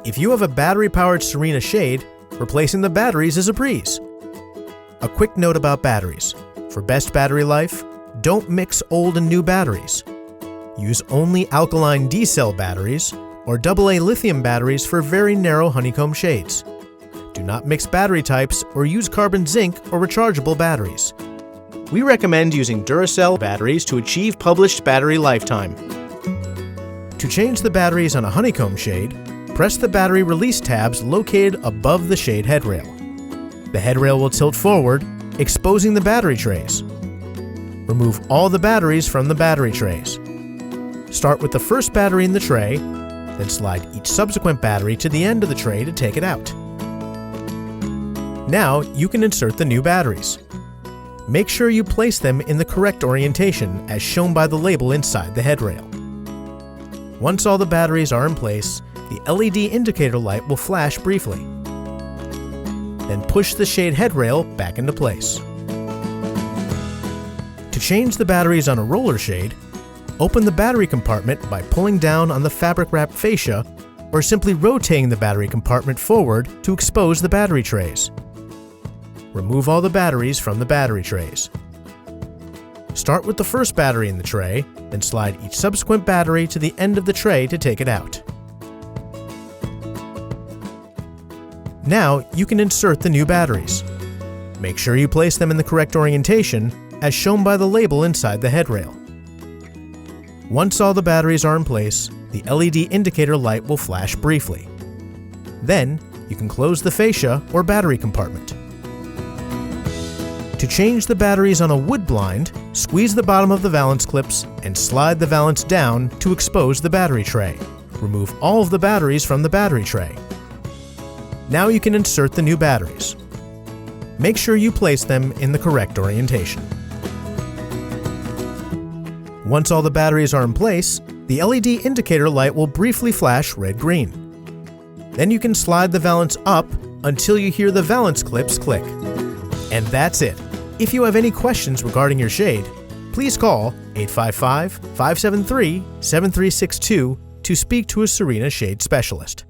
If you have a battery-powered Serena shade, replacing the batteries is a breeze. A quick note about batteries. For best battery life, don't mix old and new batteries. Use only alkaline D-cell batteries or AA lithium batteries for very narrow Honeycomb shades. Do not mix battery types or use carbon zinc or rechargeable batteries. We recommend using Duracell batteries to achieve published battery lifetime. To change the batteries on a Honeycomb shade, press the battery release tabs located above the shade headrail. The headrail will tilt forward, exposing the battery trays. Remove all the batteries from the battery trays. Start with the first battery in the tray, then slide each subsequent battery to the end of the tray to take it out. Now you can insert the new batteries. Make sure you place them in the correct orientation as shown by the label inside the headrail. Once all the batteries are in place, the LED indicator light will flash briefly. Then push the shade headrail back into place. To change the batteries on a roller shade, open the battery compartment by pulling down on the fabric wrap fascia or simply rotating the battery compartment forward to expose the battery trays. Remove all the batteries from the battery trays. Start with the first battery in the tray, then slide each subsequent battery to the end of the tray to take it out. Now you can insert the new batteries. Make sure you place them in the correct orientation as shown by the label inside the headrail. Once all the batteries are in place, the LED indicator light will flash briefly. Then you can close the fascia or battery compartment. To change the batteries on a wood blind, squeeze the bottom of the valance clips and slide the valance down to expose the battery tray. Remove all of the batteries from the battery tray. Now you can insert the new batteries. Make sure you place them in the correct orientation. Once all the batteries are in place, the LED indicator light will briefly flash red-green. Then you can slide the valance up until you hear the valance clips click. And that's it. If you have any questions regarding your shade, please call 855-573-7362 to speak to a Serena shade specialist.